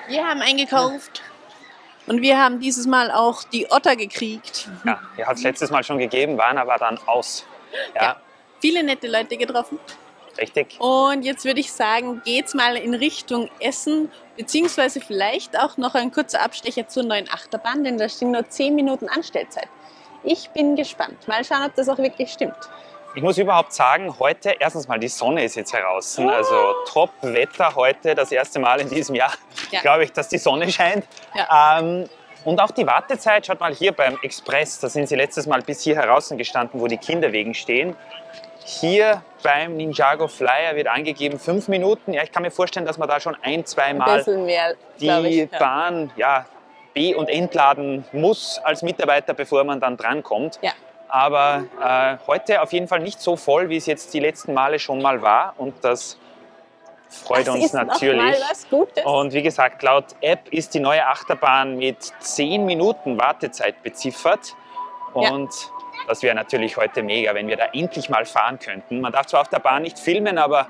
Wir haben eingekauft und wir haben dieses Mal auch die Otter gekriegt. Ja, die hat es letztes Mal schon gegeben, waren aber dann aus. Ja. Viele nette Leute getroffen. Richtig. Und jetzt würde ich sagen, geht's mal in Richtung Essen, beziehungsweise vielleicht auch noch ein kurzer Abstecher zur neuen Achterbahn, denn da stehen nur 10 Minuten Anstellzeit. Ich bin gespannt. Mal schauen, ob das auch wirklich stimmt. Ich muss überhaupt sagen, heute, erstens mal, die Sonne ist jetzt heraus. Also Top-Wetter heute, das erste Mal in diesem Jahr, glaube ich, dass die Sonne scheint. Ja. Und auch die Wartezeit, schaut mal hier beim Express, da sind sie letztes Mal bis hier heraus gestanden, wo die Kinderwegen stehen. Hier beim Ninjago Flyer wird angegeben 5 Minuten. Ja, ich kann mir vorstellen, dass man da schon ein-, zweimal mehr, die Bahn be- und entladen muss als Mitarbeiter, bevor man dann drankommt. Ja. Aber heute auf jeden Fall nicht so voll, wie es jetzt die letzten Male schon mal war. Und das freut uns natürlich. Noch mal was Gutes. Und wie gesagt, laut App ist die neue Achterbahn mit 10 Minuten Wartezeit beziffert. Und das wäre natürlich heute mega, wenn wir da endlich mal fahren könnten. Man darf zwar auf der Bahn nicht filmen, aber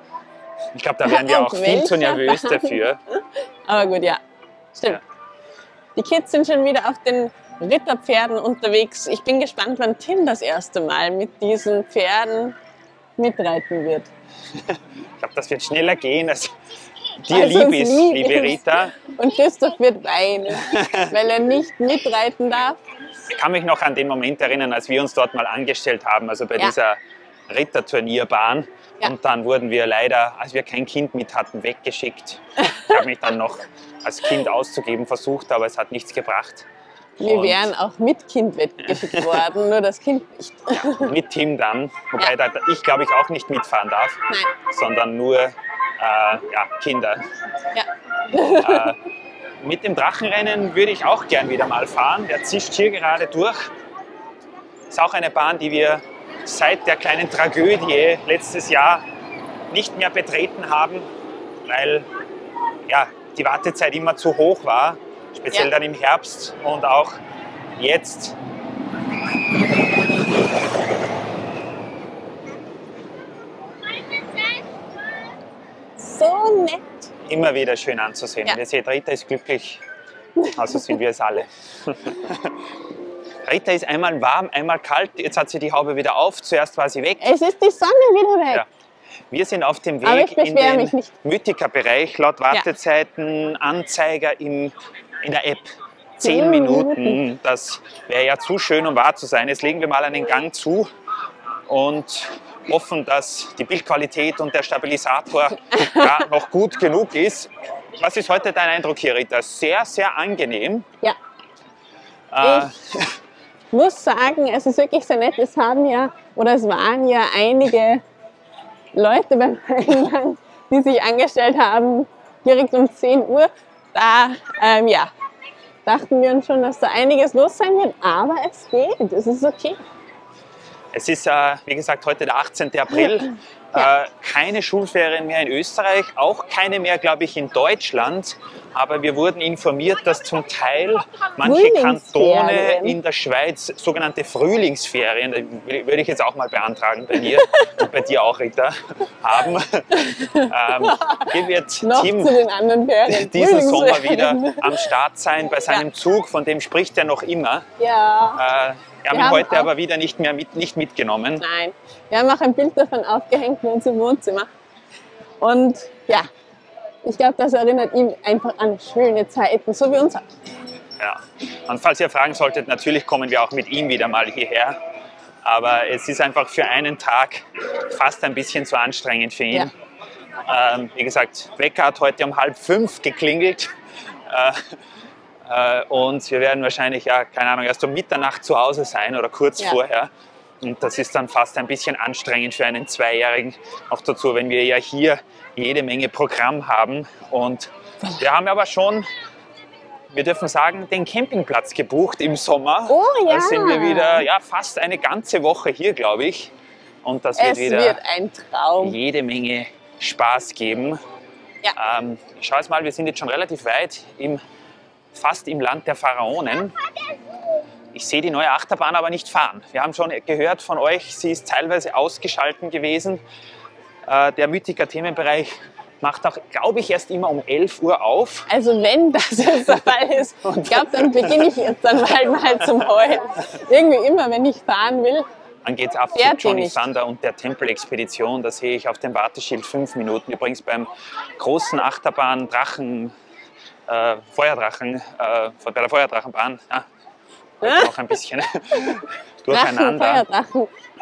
ich glaube, da wären wir auch viel zu nervös dafür. Aber gut, ja. Stimmt. Ja. Die Kids sind schon wieder auf den Ritterpferden unterwegs. Ich bin gespannt, wann Tim das erste Mal mit diesen Pferden mitreiten wird. Ich glaube, das wird schneller gehen, als dir lieb ist, liebe Rita. Und Christoph wird weinen, weil er nicht mitreiten darf. Ich kann mich noch an den Moment erinnern, als wir uns dort mal angestellt haben, also bei dieser Ritterturnierbahn. Ja. Und dann wurden wir leider, als wir kein Kind mit hatten, weggeschickt. Ich habe mich dann noch als Kind auszugeben versucht, aber es hat nichts gebracht. Wir wären auch mit Kind weggeschickt worden, nur das Kind nicht. Ja, mit Tim dann, wobei ich glaube ich auch nicht mitfahren darf, sondern nur Kinder. Ja. Mit dem Drachenrennen würde ich auch gern wieder mal fahren. Der zischt hier gerade durch. Ist auch eine Bahn, die wir seit der kleinen Tragödie letztes Jahr nicht mehr betreten haben, weil die Wartezeit immer zu hoch war. Speziell dann im Herbst und auch jetzt. So nett. Immer wieder schön anzusehen. Ja. Ihr seht, Rita ist glücklich, also sind wir es alle. Rita ist einmal warm, einmal kalt, jetzt hat sie die Haube wieder auf, zuerst war sie weg. Es ist die Sonne wieder weg. Ja. Wir sind auf dem Weg in den Mythica-Bereich, laut Wartezeiten, Anzeiger in der App. 10 Minuten, das wäre ja zu schön, um wahr zu sein. Jetzt legen wir mal einen Gang zu und hoffen, dass die Bildqualität und der Stabilisator noch gut genug ist. Was ist heute dein Eindruck hier, Rita? Sehr, sehr angenehm. Ja. Ich muss sagen, es ist wirklich sehr nett. Es waren ja einige Leute beim Eingang, die sich angestellt haben, direkt um 10 Uhr. Da, dachten wir uns schon, dass da einiges los sein wird, aber es geht, es ist okay. Es ist, wie gesagt, heute der 18. April. Keine Schulferien mehr in Österreich, auch keine mehr, glaube ich, in Deutschland. Aber wir wurden informiert, dass zum Teil manche Kantone in der Schweiz sogenannte Frühlingsferien, würde ich jetzt auch mal beantragen bei dir und bei dir auch, Rita, haben. Hier wird Tim diesen Sommer wieder am Start sein bei seinem Zug, von dem spricht er noch immer. Ja. Wir haben ihn heute aber wieder nicht mitgenommen. Nein, wir haben auch ein Bild davon aufgehängt bei uns im Wohnzimmer. Und ja, ich glaube, das erinnert ihn einfach an schöne Zeiten, so wie uns auch. Ja, und falls ihr fragen solltet, natürlich kommen wir auch mit ihm wieder mal hierher. Aber es ist einfach für einen Tag fast ein bisschen zu anstrengend für ihn. Ja. Wie gesagt, Wecker hat heute um 4:30 geklingelt. Und wir werden wahrscheinlich, keine Ahnung, erst um Mitternacht zu Hause sein oder kurz vorher. Und das ist dann fast ein bisschen anstrengend für einen Zweijährigen. Auch dazu, wenn wir ja hier jede Menge Programm haben. Und wir haben aber schon, wir dürfen sagen, den Campingplatz gebucht im Sommer. Oh ja! Da sind wir wieder fast eine ganze Woche hier, glaube ich. Und das wird wieder ein Traum. Jede Menge Spaß geben. Ja. Ich schaue jetzt mal, wir sind jetzt schon relativ weit fast im Land der Pharaonen. Ich sehe die neue Achterbahn aber nicht fahren. Wir haben schon gehört von euch, sie ist teilweise ausgeschaltet gewesen. Der Mythica Themenbereich macht auch, glaube ich, erst immer um 11 Uhr auf. Also wenn das jetzt der Fall ist, ich glaube, dann beginne ich jetzt dann mal zum Heulen. Irgendwie immer, wenn ich fahren will. Dann geht es ab zu Johnny Thunder und der Tempelexpedition. Da sehe ich auf dem Warteschild 5 Minuten. Übrigens beim großen Achterbahn Drachen, Feuerdrachen, bei der Feuerdrachenbahn. Noch ein bisschen durcheinander.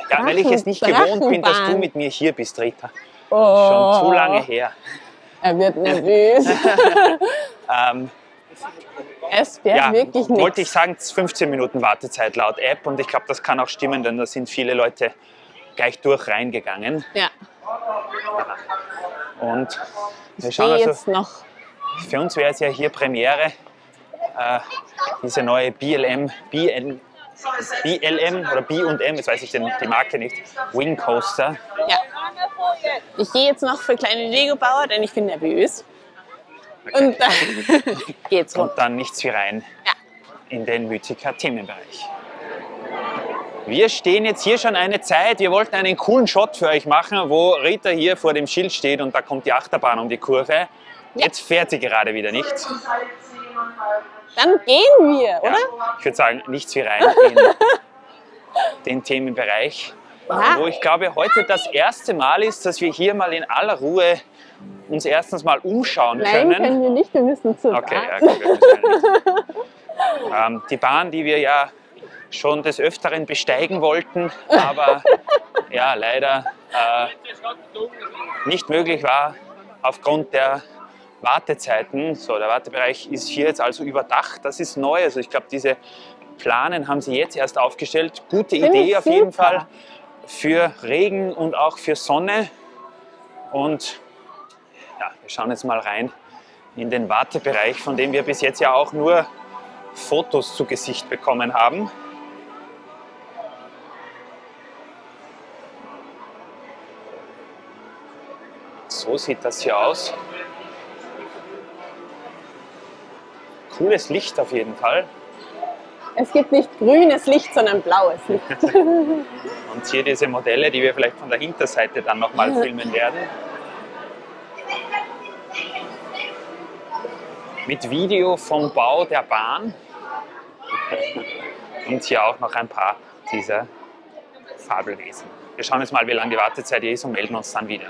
Ja, weil ich es nicht gewohnt bin, dass du mit mir hier bist, Rita. Oh. Schon zu lange her. Er wird nervös. Es wäre wirklich nichts. Wollte ich sagen, 15 Minuten Wartezeit laut App und ich glaube, das kann auch stimmen, denn da sind viele Leute gleich durch reingegangen. Ja. Und wir schauen also, jetzt noch. Für uns wäre es ja hier Premiere, diese neue BLM oder B&M, jetzt weiß ich die Marke nicht, Wing Coaster. Ja. Ich gehe jetzt noch für kleine Lego-Bauer, denn ich bin nervös. Okay. Und dann geht's runter. Und dann nichts wie rein ja. In den Mythica-Themenbereich. Wir stehen jetzt hier schon eine Zeit. Wir wollten einen coolen Shot für euch machen, wo Rita hier vor dem Schild steht und da kommt die Achterbahn um die Kurve. Ja. Jetzt fährt sie gerade wieder nicht. Dann gehen wir, oder? Ja, ich würde sagen, nichts wie rein in den Themenbereich. Ja. Wo ich glaube, heute das erste Mal ist, dass wir hier mal in aller Ruhe uns erstens mal umschauen können. Nein, können wir nicht, wir müssen zur Bahn. Okay, ja, gut, wir müssen nicht. Die Bahn, die wir ja schon des Öfteren besteigen wollten, aber ja, leider nicht möglich war aufgrund der Wartezeiten. So, der Wartebereich ist hier jetzt also überdacht, das ist neu. Also ich glaube, diese Planen haben sie jetzt erst aufgestellt. Gute Idee auf jeden Fall für Regen und auch für Sonne. Und ja, wir schauen jetzt mal rein in den Wartebereich, von dem wir bis jetzt ja auch nur Fotos zu Gesicht bekommen haben. So sieht das hier aus. Cooles Licht auf jeden Fall. Es gibt nicht grünes Licht, sondern blaues Licht. Und hier diese Modelle, die wir vielleicht von der Hinterseite dann nochmal filmen werden. Mit Video vom Bau der Bahn. Und hier auch noch ein paar dieser Fabelwesen. Wir schauen jetzt mal, wie lange die Wartezeit hier ist und melden uns dann wieder.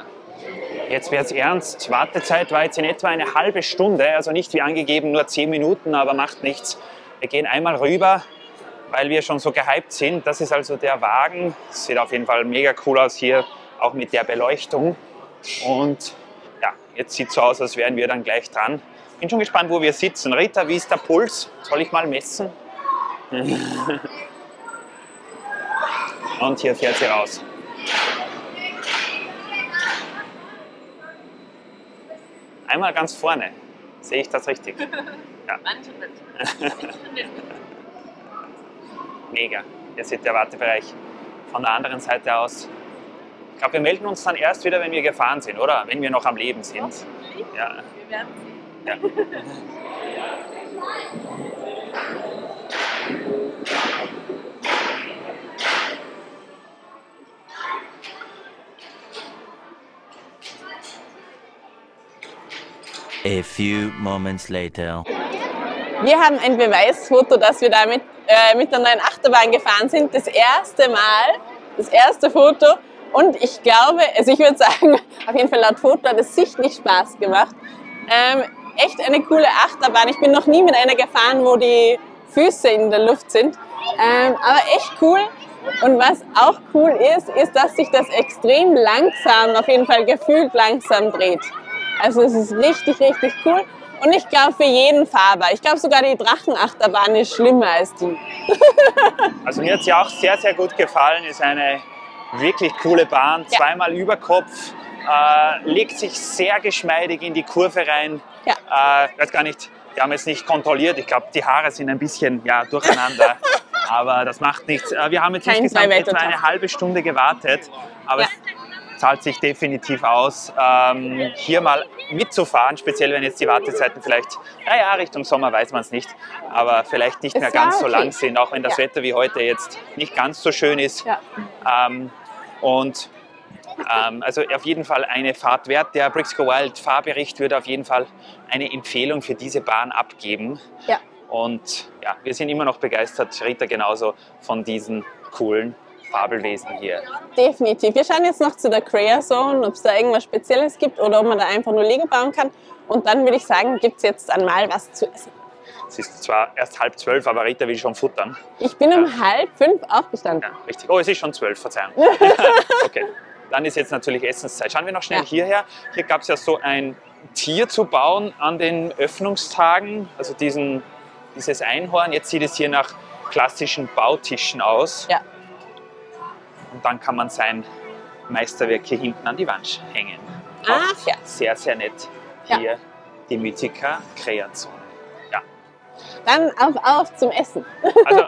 Jetzt wird es ernst. Wartezeit war jetzt in etwa eine halbe Stunde, also nicht wie angegeben nur 10 Minuten, aber macht nichts. Wir gehen einmal rüber, weil wir schon so gehypt sind. Das ist also der Wagen. Sieht auf jeden Fall mega cool aus hier, auch mit der Beleuchtung. Und ja, jetzt sieht es so aus, als wären wir dann gleich dran. Bin schon gespannt, wo wir sitzen. Rita, wie ist der Puls? Soll ich mal messen? Und hier fährt sie raus. Einmal ganz vorne. Sehe ich das richtig? Ja. Mega. Hier sieht der Wartebereich von der anderen Seite aus. Ich glaube, wir melden uns dann erst wieder, wenn wir gefahren sind, oder? Wenn wir noch am Leben sind. Ja. Wir werden sehen. Ja. A few moments later. Wir haben ein Beweisfoto, dass wir da mit der neuen Achterbahn gefahren sind. Das erste Mal, das erste Foto. Und ich glaube, also ich würde sagen, auf jeden Fall laut Foto hat es sichtlich Spaß gemacht. Echt eine coole Achterbahn. Ich bin noch nie mit einer gefahren, wo die Füße in der Luft sind. Aber echt cool. Und was auch cool ist, dass sich das extrem langsam, auf jeden Fall gefühlt langsam dreht. Also es ist richtig, richtig cool. Und ich glaube für jeden fahrbar. Ich glaube sogar die Drachenachterbahn ist schlimmer als die. Also mir hat sie auch sehr, sehr gut gefallen. Ist eine wirklich coole Bahn. Ja. Zweimal Überkopf. Legt sich sehr geschmeidig in die Kurve rein. Ja. Ich weiß gar nicht, wir haben es nicht kontrolliert. Ich glaube, die Haare sind ein bisschen durcheinander. Aber das macht nichts. Wir haben jetzt insgesamt etwa eine halbe Stunde gewartet. Aber ja. Es zahlt sich definitiv aus, hier mal mitzufahren, speziell wenn jetzt die Wartezeiten vielleicht, naja, Richtung Sommer weiß man es nicht, aber vielleicht nicht mehr ganz so lang sind, auch wenn das Wetter wie heute jetzt nicht ganz so schön ist. Ja. Und Also auf jeden Fall eine Fahrt wert. Der Bricks Go Wild Fahrbericht würde auf jeden Fall eine Empfehlung für diese Bahn abgeben. Ja. Und ja, wir sind immer noch begeistert, Rita genauso, von diesen coolen Fabelwesen hier. Definitiv. Wir schauen jetzt noch zu der Crea Zone, ob es da irgendwas Spezielles gibt oder ob man da einfach nur Lego bauen kann. Und dann würde ich sagen, gibt es jetzt einmal was zu essen. Es ist zwar erst 11:30, aber Rita will schon futtern. Ich bin um 4:30 aufgestanden. Ja, richtig. Oh, es ist schon 12, Verzeihung. Okay, dann ist jetzt natürlich Essenszeit. Schauen wir noch schnell hierher. Hier gab es ja so ein Tier zu bauen an den Öffnungstagen, also dieses Einhorn. Jetzt sieht es hier nach klassischen Bautischen aus. Ja. Und dann kann man sein Meisterwerk hier hinten an die Wand hängen. Ach ja. Sehr, sehr nett. Hier die Mythica Crea Zone. Ja. Dann auf zum Essen. Also,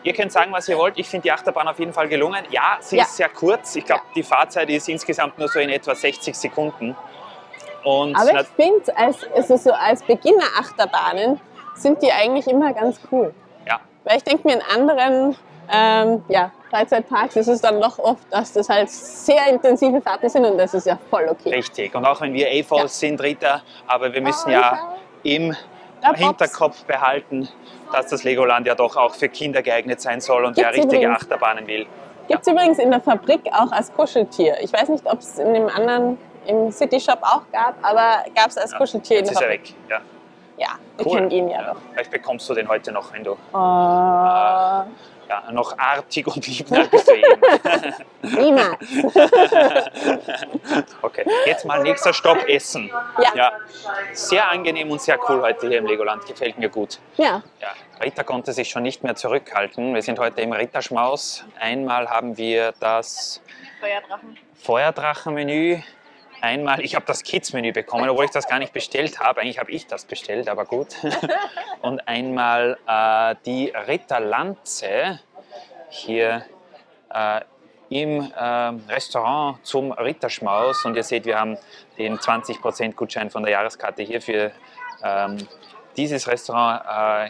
ihr könnt sagen, was ihr wollt. Ich finde die Achterbahn auf jeden Fall gelungen. Ja, sie ist sehr kurz. Ich glaube, die Fahrzeit ist insgesamt nur so in etwa 60 Sekunden. Und aber ich finde, als Beginner-Achterbahnen sind die eigentlich immer ganz cool. Ja. Weil ich denke mir, in anderen Freizeitparks ist es dann doch oft, dass das halt sehr intensive Fahrten sind und das ist ja voll okay. Richtig. Und auch wenn wir voll sind, Rita, aber wir müssen im Hinterkopf behalten, dass das Legoland ja doch auch für Kinder geeignet sein soll und wer richtige Achterbahnen will. Gibt es übrigens in der Fabrik auch als Kuscheltier. Ich weiß nicht, ob es in dem anderen, im City Shop auch gab, aber gab es als Kuscheltier in der Fabrik. Jetzt ist er weg. Ja, wir kennen ihn ja doch. Vielleicht bekommst du den heute noch, wenn du Oh. noch artig und lieb bist du eben. Niemals. Okay, jetzt mal nächster Stopp, Essen. Ja. Sehr angenehm und sehr cool heute hier im Legoland, gefällt mir gut. Ja. Rita konnte sich schon nicht mehr zurückhalten. Wir sind heute im Ritterschmaus. Einmal haben wir das Feuerdrachenmenü. Einmal, ich habe das Kids-Menü bekommen, obwohl ich das gar nicht bestellt habe. Eigentlich habe ich das bestellt, aber gut. Und einmal die Ritterlanze hier im Restaurant zum Ritterschmaus. Und ihr seht, wir haben den 20% Gutschein von der Jahreskarte hier für dieses Restaurant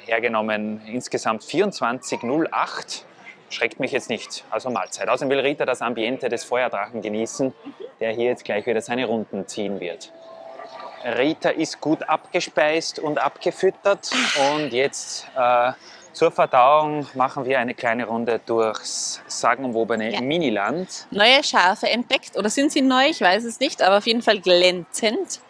hergenommen. Insgesamt 24,08. Schreckt mich jetzt nicht, also Mahlzeit. Außerdem will Rita das Ambiente des Feuerdrachen genießen, der hier jetzt gleich wieder seine Runden ziehen wird. Rita ist gut abgespeist und abgefüttert und jetzt zur Verdauung machen wir eine kleine Runde durchs sagenumwobene Miniland. Neue Schafe entdeckt, oder sind sie neu? Ich weiß es nicht, aber auf jeden Fall glänzend.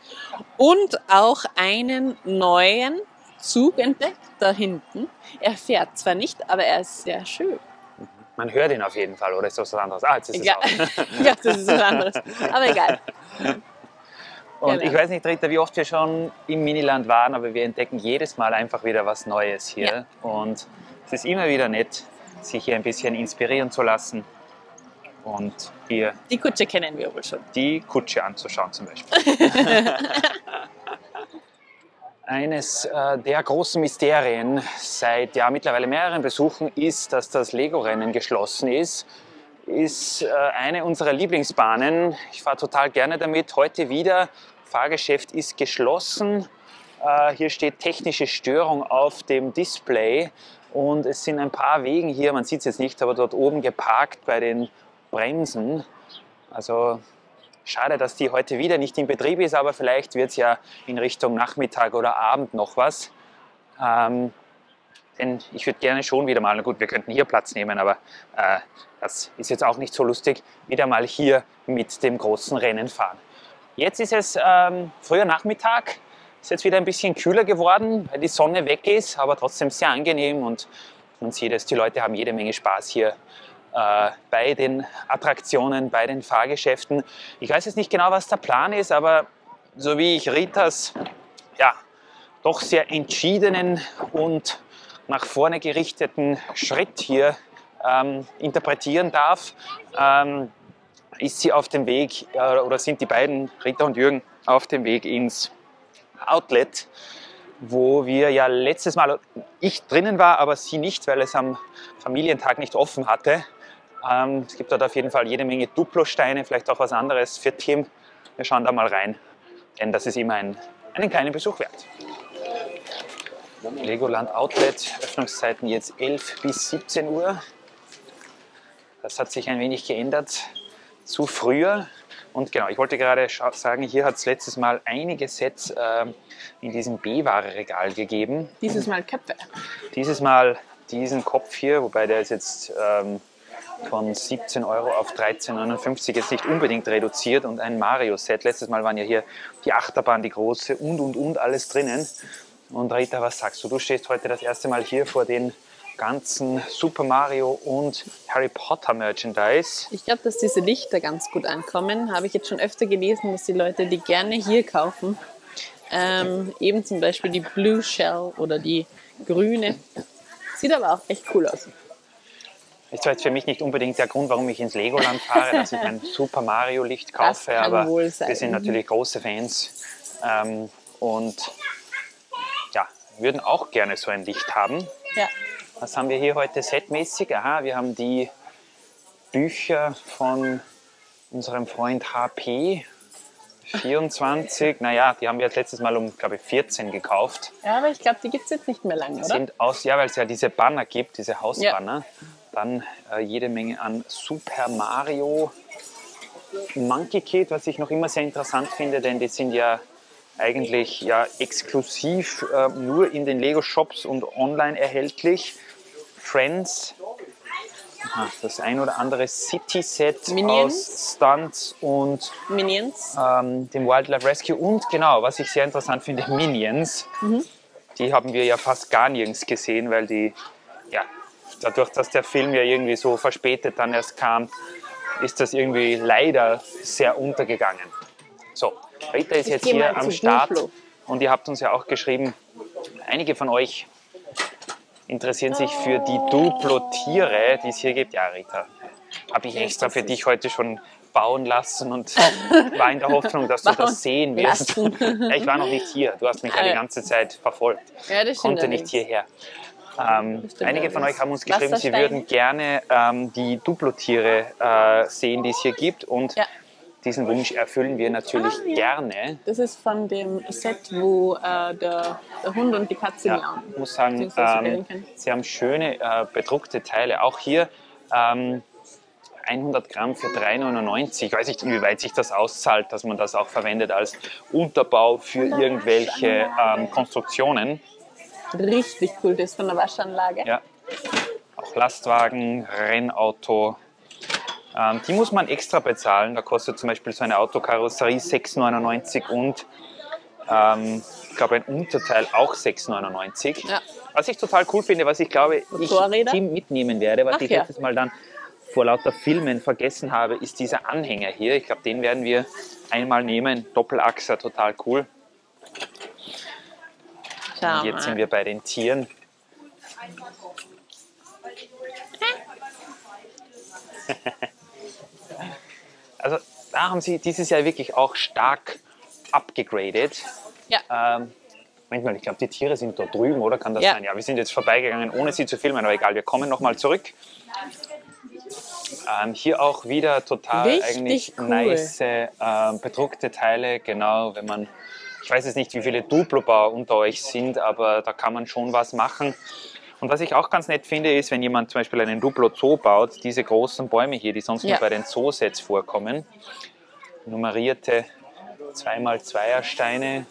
Und auch einen neuen Zug entdeckt, da hinten. Er fährt zwar nicht, aber er ist sehr schön. Man hört ihn auf jeden Fall, oder ist das was anderes? Ah, jetzt ist es aus. Ja, das ist was anderes. Aber egal. Und ich weiß nicht, Rita, wie oft wir schon im Miniland waren, aber wir entdecken jedes Mal einfach wieder was Neues hier. Ja. Und es ist immer wieder nett, sich hier ein bisschen inspirieren zu lassen und hier Die Kutsche kennen wir wohl schon. die Kutsche anzuschauen zum Beispiel. Eines der großen Mysterien seit mittlerweile mehreren Besuchen ist, dass das Lego-Rennen geschlossen ist. Ist eine unserer Lieblingsbahnen. Ich fahre total gerne damit. Heute wieder. Fahrgeschäft ist geschlossen. Hier steht technische Störung auf dem Display. Und es sind ein paar Wegen hier, man sieht es jetzt nicht, aber dort oben geparkt bei den Bremsen. Also schade, dass die heute wieder nicht in Betrieb ist, aber vielleicht wird es ja in Richtung Nachmittag oder Abend noch was. Denn ich würde gerne schon wieder mal, na gut, wir könnten hier Platz nehmen, aber das ist jetzt auch nicht so lustig, wieder mal hier mit dem großen Rennen fahren. Jetzt ist es früher Nachmittag, ist jetzt wieder ein bisschen kühler geworden, weil die Sonne weg ist, aber trotzdem sehr angenehm und man sieht es, die Leute haben jede Menge Spaß hier bei den Attraktionen, bei den Fahrgeschäften. Ich weiß jetzt nicht genau, was der Plan ist, aber so wie ich Ritas doch sehr entschiedenen und nach vorne gerichteten Schritt hier interpretieren darf, ist sie auf dem Weg, oder sind die beiden, Rita und Jürgen, auf dem Weg ins Outlet, wo wir ja letztes Mal, ich drinnen war, aber sie nicht, weil es am Familientag nicht offen hatte. Es gibt dort auf jeden Fall jede Menge Duplo-Steine, vielleicht auch was anderes für Tim. Wir schauen da mal rein, denn das ist immer einen kleinen Besuch wert. Legoland Outlet, Öffnungszeiten jetzt 11 bis 17 Uhr. Das hat sich ein wenig geändert. zu früher. Und genau, ich wollte gerade sagen, hier hat es letztes Mal einige Sets in diesem B-Ware-Regal gegeben. Dieses Mal Köpfe. Dieses Mal diesen Kopf hier, wobei der ist jetzt von 17 Euro auf 13,59 jetzt nicht unbedingt reduziert, und ein Mario-Set. Letztes Mal waren ja hier die Achterbahn, die große und alles drinnen. Und Rita, was sagst du? Du stehst heute das erste Mal hier vor den ganzen Super Mario und Harry Potter Merchandise. Ich glaube, dass diese Lichter ganz gut ankommen. Habe ich jetzt schon öfter gelesen, dass die Leute die gerne hier kaufen. Eben zum Beispiel die Blue Shell oder die grüne. Sieht aber auch echt cool aus. Ist zwar jetzt für mich nicht unbedingt der Grund, warum ich ins Legoland fahre, dass ich ein Super Mario Licht kaufe, kann aber wohl sein. wir sind natürlich große Fans und ja, würden auch gerne so ein Licht haben. Ja. Was haben wir hier heute setmäßig? Aha, wir haben die Bücher von unserem Freund HP. 24, naja, die haben wir jetzt letztes Mal um, glaube ich, 14 gekauft. Ja, aber ich glaube, die gibt es jetzt nicht mehr lange, oder? Sind aus, ja, weil es ja diese Banner gibt, diese Hausbanner. Ja. Dann jede Menge an Super Mario Monkey Kid, was ich noch immer sehr interessant finde, denn die sind ja eigentlich ja exklusiv nur in den Lego-Shops und online erhältlich. Friends, das ein oder andere City-Set aus Stunts und Minions. Dem Wildlife Rescue und genau, was ich sehr interessant finde, Minions. Die haben wir ja fast gar nirgends gesehen, weil die, ja, dadurch, dass der Film ja irgendwie so verspätet dann erst kam, ist das irgendwie leider sehr untergegangen. So, Rita ist jetzt hier am Start und ihr habt uns ja auch geschrieben, einige von euch interessieren sich für die Duplo-Tiere, die es hier gibt. Ja, Rita, habe ich extra für dich heute schon bauen lassen und war in der Hoffnung, dass du das sehen wirst. Ja, ich war noch nicht hier, du hast mich ja die ganze Zeit verfolgt. Ja, das konnte nicht hierher. Einige von euch haben uns geschrieben, sie würden gerne die Duplo-Tiere sehen, die es hier gibt, und diesen Wunsch erfüllen wir natürlich gerne. Das ist von dem Set, wo der Hund und die Katze miauen. Ich muss sagen, sie haben schöne bedruckte Teile. Auch hier 100 Gramm für 3,99 €. Ich weiß nicht, inwieweit sich das auszahlt, dass man das auch verwendet als Unterbau für irgendwelche Konstruktionen. Richtig cool, das von der Waschanlage. Ja, auch Lastwagen, Rennauto. Die muss man extra bezahlen. Da kostet zum Beispiel so eine Autokarosserie 6,99 € und ich glaube ein Unterteil auch 6,99 €. Ja. Was ich total cool finde, was ich glaube, ich mitnehmen werde, was ich letztes Mal dann vor lauter Filmen vergessen habe, ist dieser Anhänger hier. Ich glaube, den werden wir einmal nehmen. Doppelachser, total cool. Und jetzt sind wir bei den Tieren. Also da haben sie dieses Jahr wirklich auch stark abgegradet. Ja. Manchmal, ich glaube, die Tiere sind da drüben, oder? Kann das sein? Ja, wir sind jetzt vorbeigegangen, ohne sie zu filmen, aber egal, wir kommen nochmal zurück. Hier auch wieder total eigentlich nice bedruckte Teile, genau, wenn man, ich weiß jetzt nicht, wie viele Duplo-Bauer unter euch sind, aber da kann man schon was machen. Und was ich auch ganz nett finde, ist, wenn jemand zum Beispiel einen Duplo-Zoo baut, diese großen Bäume hier, die sonst nur bei den Zoosets vorkommen, nummerierte 2x2er Steine.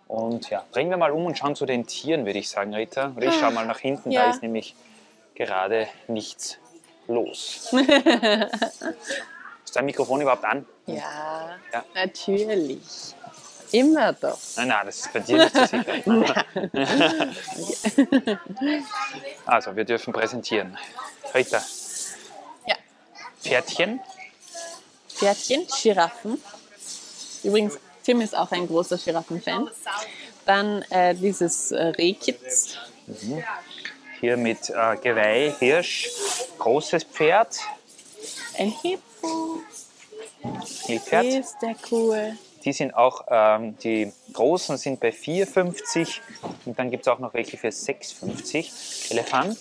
Und ja, drehen wir mal um und schauen zu den Tieren, würde ich sagen, Rita. Oder ich schaue mal nach hinten, da ist nämlich gerade nichts los. Ist dein Mikrofon überhaupt an? Ja, natürlich. Immer doch. Nein, das ist bei dir nicht so sicher. Also, wir dürfen präsentieren. Rita. Ja. Pferdchen. Pferdchen, Giraffen. Übrigens, Tim ist auch ein großer Giraffen-Fan. Dann dieses Rehkitz. Hier mit Geweih, Hirsch, großes Pferd. Ein Hippo. Nilpferd. Ist der cool. Die sind auch, die großen sind bei 4,50 und dann gibt es auch noch welche für 6,50. Elefant,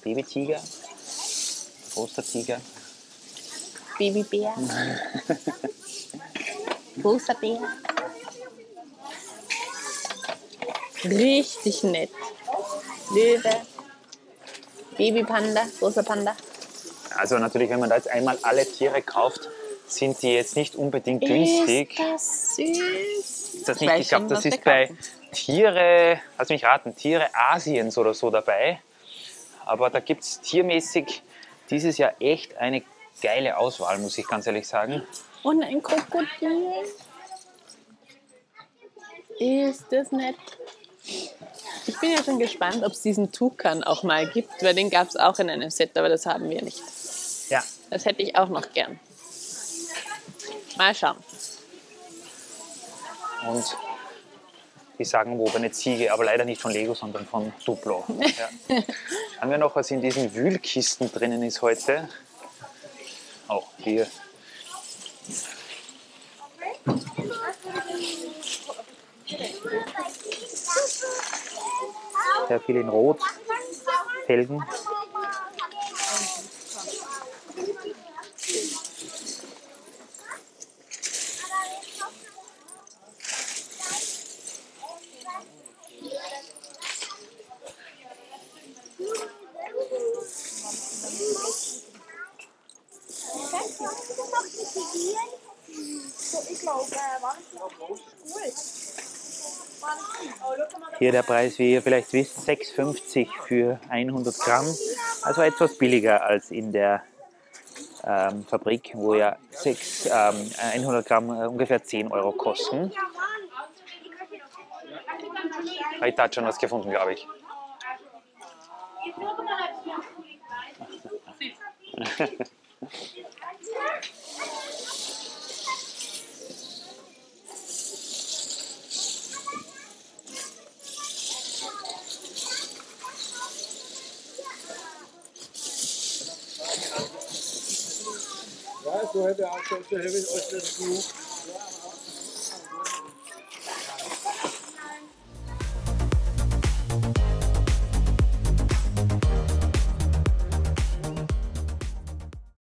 Babytiger, großer Tiger. Babybär. Großer Bär. Richtig nett. Löwe. Babypanda, großer Panda. Also natürlich, wenn man da jetzt einmal alle Tiere kauft, sind die jetzt nicht unbedingt günstig. Ist das süß? Ist das nicht? Ich glaube, das ist bei Tiere, lass mich raten, Tiere Asiens oder so dabei. Aber da gibt es tiermäßig dieses Jahr echt eine geile Auswahl, muss ich ganz ehrlich sagen. Und ein Krokodil. Ist das nett? Ich bin ja schon gespannt, ob es diesen Tukan auch mal gibt, weil den gab es auch in einem Set, aber das haben wir nicht. Ja. Das hätte ich auch noch gern. Mal schauen. Und die sagenwobene Ziege, aber leider nicht von Lego, sondern von Duplo. Ja. Schauen wir noch, was in diesen Wühlkisten drinnen ist heute. Oh, hier. Sehr viel in Rot. Felgen. Hier der Preis, wie ihr vielleicht wisst, 6,50 für 100 Gramm. Also etwas billiger als in der Fabrik, wo ja 100 Gramm ungefähr 10 Euro kosten. Heute hat schon was gefunden, glaube ich. Ja, so hätte ich euch den Flug.